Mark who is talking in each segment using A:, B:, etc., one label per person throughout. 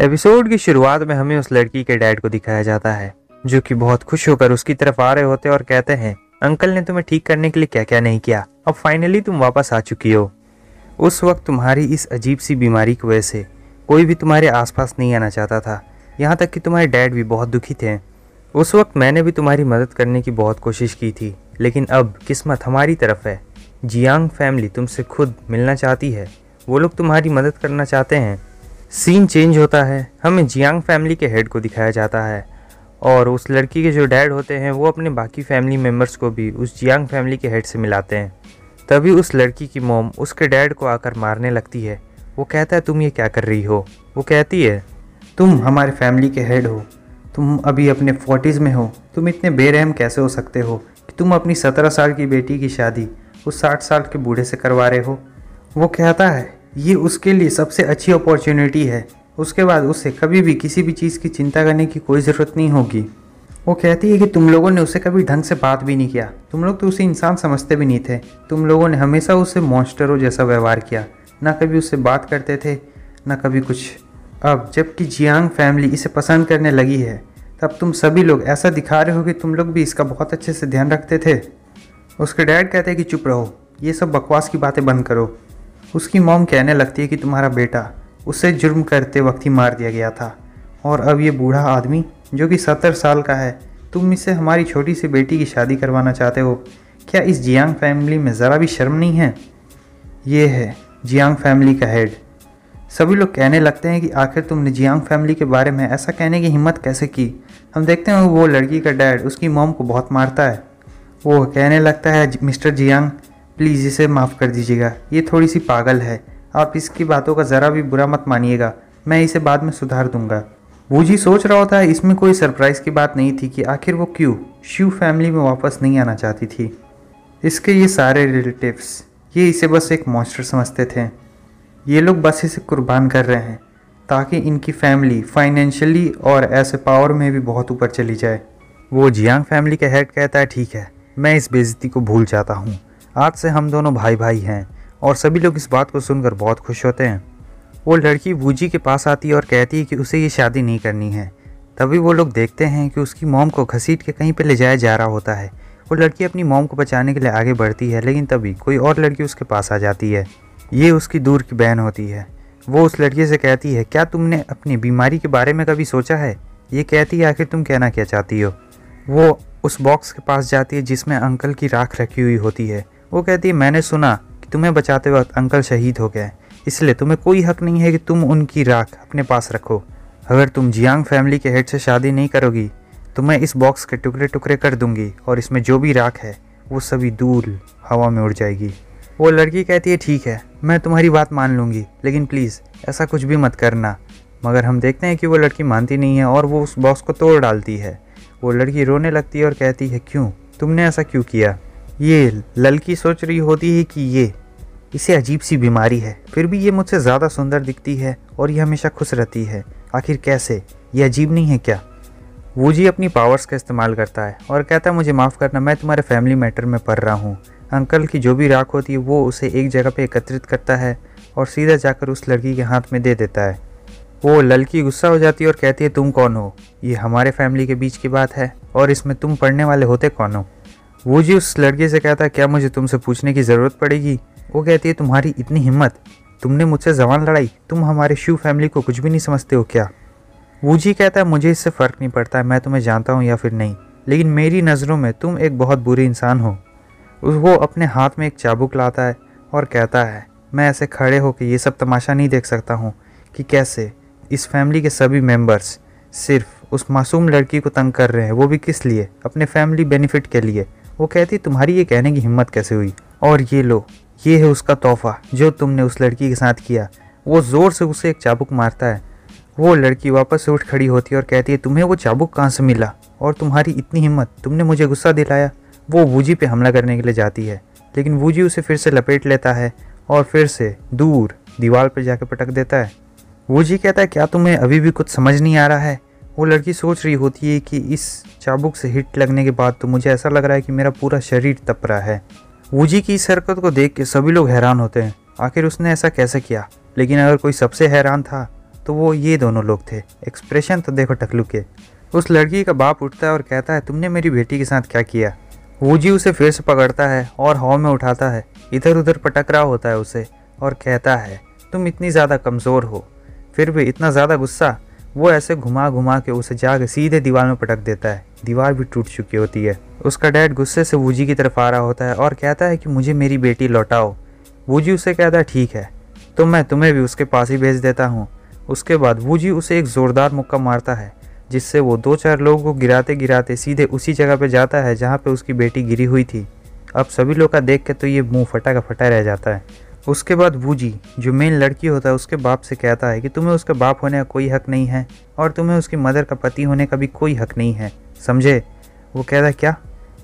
A: Episode की शुरुआत में हमें उस लड़की के डैड को दिखाया जाता है जो कि बहुत खुश होकर उसकी तरफ आ रहे होते और कहते हैं, अंकल ने तुम्हें ठीक करने के लिए क्या क्या नहीं किया, अब फाइनली तुम वापस आ चुकी हो। उस वक्त तुम्हारी इस अजीब सी बीमारी की वजह से कोई भी तुम्हारे आसपास नहीं आना चाहता था, यहाँ तक कि तुम्हारे डैड भी बहुत दुखी थे। उस वक्त मैंने भी तुम्हारी मदद करने की बहुत कोशिश की थी, लेकिन अब किस्मत हमारी तरफ है। जियांग फैमिली तुमसे खुद मिलना चाहती है, वो लोग तुम्हारी मदद करना चाहते हैं। सीन चेंज होता है, हमें जियांग फैमिली के हेड को दिखाया जाता है और उस लड़की के जो डैड होते हैं वो अपने बाकी फैमिली मेम्बर्स को भी उस जियांग फैमिली के हेड से मिलाते हैं। तभी उस लड़की की मॉम उसके डैड को आकर मारने लगती है। वो कहता है, तुम ये क्या कर रही हो। वो कहती है, तुम हमारे फैमिली के हेड हो, तुम अभी अपने 40s में हो, तुम इतने बेरहम कैसे हो सकते हो कि तुम अपनी 17 साल की बेटी की शादी उस 60 साल के बूढ़े से करवा रहे हो। वो कहता है ये उसके लिए सबसे अच्छी अपॉर्चुनिटी है, उसके बाद उसे कभी भी किसी भी चीज़ की चिंता करने की कोई ज़रूरत नहीं होगी। वो कहती है कि तुम लोगों ने उससे कभी ढंग से बात भी नहीं किया, तुम लोग तो उसे इंसान समझते भी नहीं थे, तुम लोगों ने हमेशा उससे मॉन्स्टरों जैसा व्यवहार किया, ना कभी उससे बात करते थे ना कभी कुछ। अब जबकि जियांग फैमिली इसे पसंद करने लगी है, तब तुम सभी लोग ऐसा दिखा रहे हो कि तुम लोग भी इसका बहुत अच्छे से ध्यान रखते थे। उसके डैड कहते हैं कि चुप रहो, ये सब बकवास की बातें बंद करो। उसकी मॉम कहने लगती है कि तुम्हारा बेटा उसे जुर्म करते वक्त ही मार दिया गया था और अब ये बूढ़ा आदमी जो कि 70 साल का है, तुम इससे हमारी छोटी सी बेटी की शादी करवाना चाहते हो। क्या इस जियांग फैमिली में ज़रा भी शर्म नहीं है। ये है जियांग फैमिली का हेड। सभी लोग कहने लगते हैं कि आखिर तुमने जियांग फैमिली के बारे में ऐसा कहने की हिम्मत कैसे की। हम देखते हैं वो लड़की का डैड उसकी मॉम को बहुत मारता है। वो कहने लगता है, मिस्टर जियांग प्लीज़ इसे माफ़ कर दीजिएगा, ये थोड़ी सी पागल है, आप इसकी बातों का ज़रा भी बुरा मत मानिएगा, मैं इसे बाद में सुधार दूंगा। वूजी सोच रहा होता है इसमें कोई सरप्राइज़ की बात नहीं थी कि आखिर वो क्यों शिव फैमिली में वापस नहीं आना चाहती थी। इसके ये सारे रिलेटिव्स ये इसे बस एक मॉन्स्टर समझते थे। ये लोग बस इसे कुर्बान कर रहे हैं ताकि इनकी फैमिली फाइनेंशियली और ऐसे पावर में भी बहुत ऊपर चली जाए। वो जियांग फैमिली के हेड कहता है, ठीक है, मैं इस बेइज्जती को भूल जाता हूँ, आज से हम दोनों भाई भाई हैं। और सभी लोग इस बात को सुनकर बहुत खुश होते हैं। वो लड़की वूजी के पास आती है और कहती है कि उसे ये शादी नहीं करनी है। तभी वो लोग देखते हैं कि उसकी मॉम को घसीट के कहीं पे ले जाया जा रहा होता है। वो लड़की अपनी मॉम को बचाने के लिए आगे बढ़ती है, लेकिन तभी कोई और लड़की उसके पास आ जाती है। ये उसकी दूर की बहन होती है। वो उस लड़की से कहती है, क्या तुमने अपनी बीमारी के बारे में कभी सोचा है। ये कहती है, आखिर तुम कहना क्या चाहती हो। वो उस बॉक्स के पास जाती है जिसमें अंकल की राख रखी हुई होती है। वो कहती है, मैंने सुना कि तुम्हें बचाते वक्त अंकल शहीद हो गए, इसलिए तुम्हें कोई हक नहीं है कि तुम उनकी राख अपने पास रखो। अगर तुम जियांग फैमिली के हेड से शादी नहीं करोगी तो मैं इस बॉक्स के टुकड़े टुकड़े कर दूंगी और इसमें जो भी राख है वो सभी दूर हवा में उड़ जाएगी। वो लड़की कहती है, ठीक है, मैं तुम्हारी बात मान लूँगी, लेकिन प्लीज़ ऐसा कुछ भी मत करना। मगर हम देखते हैं कि वो लड़की मानती नहीं है और वो उस बॉक्स को तोड़ डालती है। वो लड़की रोने लगती है और कहती है, क्यों, तुमने ऐसा क्यों किया। ये लड़की सोच रही होती है कि इसे अजीब सी बीमारी है, फिर भी ये मुझसे ज़्यादा सुंदर दिखती है और ये हमेशा खुश रहती है, आखिर कैसे, ये अजीब नहीं है क्या। वूजी अपनी पावर्स का इस्तेमाल करता है और कहता है, मुझे माफ़ करना, मैं तुम्हारे फैमिली मैटर में पढ़ रहा हूँ। अंकल की जो भी राख होती है वो उसे एक जगह पे एकत्रित करता है और सीधा जाकर उस लड़की के हाथ में दे देता है। वो लड़की गुस्सा हो जाती है और कहती है, तुम कौन हो, ये हमारे फैमिली के बीच की बात है और इसमें तुम पढ़ने वाले होते कौन हो। वूजी उस लड़के से कहता है, क्या मुझे तुमसे पूछने की ज़रूरत पड़ेगी। वो कहती है, तुम्हारी इतनी हिम्मत, तुमने मुझसे जबान लड़ाई, तुम हमारे शिव फैमिली को कुछ भी नहीं समझते हो क्या। वूजी कहता है, मुझे इससे फ़र्क नहीं पड़ता है मैं तुम्हें जानता हूँ या फिर नहीं, लेकिन मेरी नज़रों में तुम एक बहुत बुरे इंसान हो। वो अपने हाथ में एक चाबुक लाता है और कहता है, मैं ऐसे खड़े होकर ये सब तमाशा नहीं देख सकता हूँ कि कैसे इस फैमिली के सभी मेंबर्स सिर्फ उस मासूम लड़की को तंग कर रहे हैं, वो भी किस लिए, अपने फैमिली बेनिफिट के लिए। वो कहती, तुम्हारी ये कहने की हिम्मत कैसे हुई, और ये लो, ये है उसका तोहफा जो तुमने उस लड़की के साथ किया। वो ज़ोर से उसे एक चाबुक मारता है। वो लड़की वापस से उठ खड़ी होती है और कहती है, तुम्हें वो चाबुक कहाँ से मिला और तुम्हारी इतनी हिम्मत, तुमने मुझे गुस्सा दिलाया। वो वूजी पे हमला करने के लिए जाती है, लेकिन वूजी उसे फिर से लपेट लेता है और फिर से दूर दीवार पर जाकर पटक देता है। वूजी कहता है, क्या तुम्हें अभी भी कुछ समझ नहीं आ रहा है। वो लड़की सोच रही होती है कि इस चाबुक से हिट लगने के बाद तो मुझे ऐसा लग रहा है कि मेरा पूरा शरीर तप रहा है। वूजी की इस हरकत को देख के सभी लोग हैरान होते हैं, आखिर उसने ऐसा कैसे किया। लेकिन अगर कोई सबसे हैरान था तो वो ये दोनों लोग थे। एक्सप्रेशन तो देखो टकलू के। उस लड़की का बाप उठता है और कहता है तुमने मेरी बेटी के साथ क्या किया। वूजी उसे फिर से पकड़ता है और हवा में उठाता है, इधर उधर पटक रहा होता है उसे और कहता है तुम इतनी ज़्यादा कमज़ोर हो, फिर भी इतना ज़्यादा गुस्सा। वो ऐसे घुमा घुमा के उसे जाके सीधे दीवार में पटक देता है। दीवार भी टूट चुकी होती है। उसका डैड गुस्से से वूजी की तरफ आ रहा होता है और कहता है कि मुझे मेरी बेटी लौटाओ। वूजी उसे कहता है ठीक है, तो मैं तुम्हें भी उसके पास ही भेज देता हूँ। उसके बाद वूजी उसे एक ज़ोरदार मुक्का मारता है, जिससे वो 2-4 लोगों को गिराते गिराते सीधे उसी जगह पे जाता है जहाँ पे उसकी बेटी गिरी हुई थी। अब सभी लोग का देख के तो ये मुंह फटा का फटा रह जाता है। उसके बाद वूजी जो मेन लड़की होता है उसके बाप से कहता है कि तुम्हें उसका बाप होने का कोई हक नहीं है और तुम्हें उसकी मदर का पति होने का भी कोई हक नहीं है, समझे। वो कहता है क्या,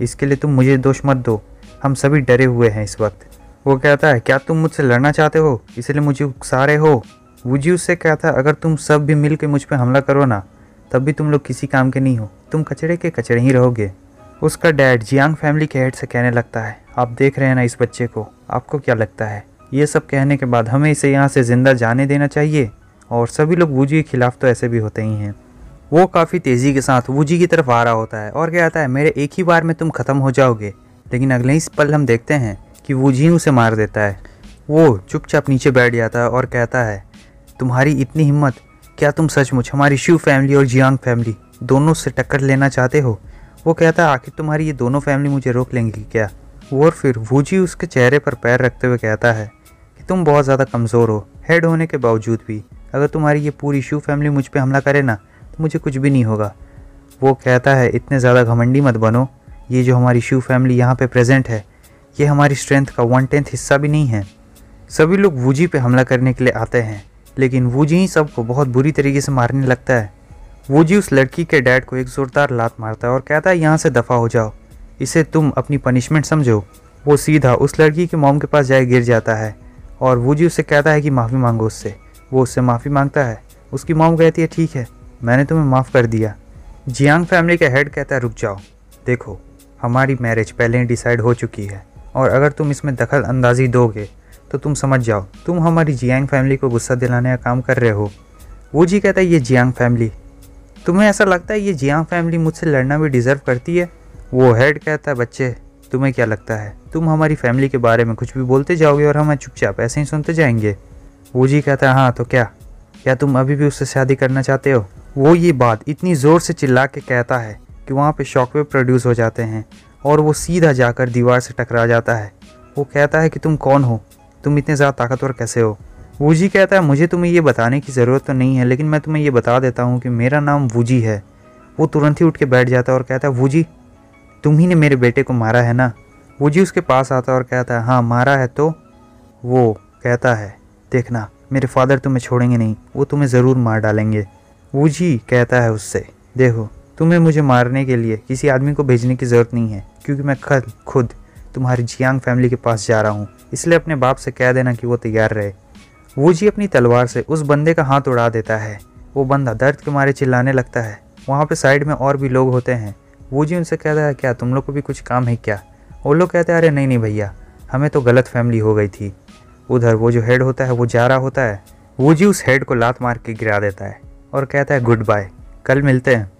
A: इसके लिए तुम मुझे दोष मत दो, हम सभी डरे हुए हैं इस वक्त। वो कहता है क्या तुम मुझसे लड़ना चाहते हो, इसलिए मुझे उकसा रहे हो। वूजी उससे कहता है अगर तुम सब भी मिल के मुझ पर हमला करो ना, तब भी तुम लोग किसी काम के नहीं हो, तुम कचरे के कचरे ही रहोगे। उसका डैड जियांग फैमिली के हेड से कहने लगता है आप देख रहे हैं ना इस बच्चे को, आपको क्या लगता है। ये सब कहने के बाद हमें इसे यहाँ से ज़िंदा जाने देना चाहिए। और सभी लोग वूजी के खिलाफ तो ऐसे भी होते ही हैं। वो काफ़ी तेज़ी के साथ वूजी की तरफ आ रहा होता है और कहता है मेरे एक ही बार में तुम ख़त्म हो जाओगे। लेकिन अगले ही पल हम देखते हैं कि वूजी उसे मार देता है। वो चुपचाप नीचे बैठ जाता है और कहता है तुम्हारी इतनी हिम्मत, क्या तुम सचमुच हमारी शिव फैमिली और जियांग फैमिली दोनों से टक्कर लेना चाहते हो। वो कहता है आखिर तुम्हारी ये दोनों फैमिली मुझे रोक लेंगी क्या। और फिर वूजी उसके चेहरे पर पैर रखते हुए कहता है कि तुम बहुत ज़्यादा कमज़ोर हो, हेड होने के बावजूद भी अगर तुम्हारी ये पूरी शिव फैमिली मुझ पे हमला करे ना तो मुझे कुछ भी नहीं होगा। वो कहता है इतने ज़्यादा घमंडी मत बनो, ये जो हमारी शिव फैमिली यहाँ पे प्रेजेंट है ये हमारी स्ट्रेंथ का 1/10 हिस्सा भी नहीं है। सभी लोग वूजी पे हमला करने के लिए आते हैं, लेकिन वूजी ही सबको बहुत बुरी तरीके से मारने लगता है। वूजी उस लड़की के डैड को एक ज़ोरदार लात मारता है और कहता है यहाँ से दफ़ा हो जाओ, इसे तुम अपनी पनिशमेंट समझो। वो सीधा उस लड़की के मॉम के पास जाए गिर जाता है और वूजी उससे कहता है कि माफ़ी मांगो उससे। वो उससे माफ़ी मांगता है। उसकी मॉम कहती है ठीक है, मैंने तुम्हें माफ़ कर दिया। जियांग फैमिली का हेड कहता है रुक जाओ, देखो हमारी मैरिज पहले ही डिसाइड हो चुकी है और अगर तुम इसमें दखल अंदाजी दोगे तो तुम समझ जाओ तुम हमारी जियांग फैमिली को गुस्सा दिलाने का काम कर रहे हो। वूजी कहता है ये जियांग फैमिली, तुम्हें ऐसा लगता है ये जियांग फैमिली मुझसे लड़ना भी डिज़र्व करती है। वो हेड कहता है बच्चे तुम्हें क्या लगता है तुम हमारी फैमिली के बारे में कुछ भी बोलते जाओगे और हम चुपचाप ऐसे ही सुनते जाएंगे। वूजी कहता है हाँ तो क्या तुम अभी भी उससे शादी करना चाहते हो। वो ये बात इतनी ज़ोर से चिल्ला के कहता है कि वहाँ पे शॉकवेव प्रोड्यूस हो जाते हैं और वो सीधा जाकर दीवार से टकरा जाता है। वो कहता है कि तुम कौन हो, तुम इतने ज़्यादा ताकतवर कैसे हो। वूजी कहता है मुझे तुम्हें ये बताने की ज़रूरत तो नहीं है, लेकिन मैं तुम्हें ये बता देता हूँ कि मेरा नाम वूजी है। वो तुरंत ही उठ के बैठ जाता है और कहता है वूजी तुम ही ने मेरे बेटे को मारा है ना। वूजी उसके पास आता है और कहता है हाँ मारा है। तो वो कहता है देखना मेरे फादर तुम्हें छोड़ेंगे नहीं, वो तुम्हें ज़रूर मार डालेंगे। वूजी कहता है उससे देखो तुम्हें मुझे मारने के लिए किसी आदमी को भेजने की ज़रूरत नहीं है, क्योंकि मैं खुद तुम्हारी जियांग फैमिली के पास जा रहा हूँ, इसलिए अपने बाप से कह देना कि वो तैयार रहे। वूजी अपनी तलवार से उस बंदे का हाथ उड़ा देता है। वो बंदा दर्द के मारे चिल्लाने लगता है। वहाँ पे साइड में और भी लोग होते हैं। वूजी उनसे कहता है क्या तुम लोग को भी कुछ काम है क्या। वो लोग कहते हैं अरे नहीं भैया, हमें तो गलत फैमिली हो गई थी। उधर वो जो हेड होता है वो जा रहा होता है। वूजी उस हेड को लात मार के गिरा देता है और कहता है गुड बाय, कल मिलते हैं।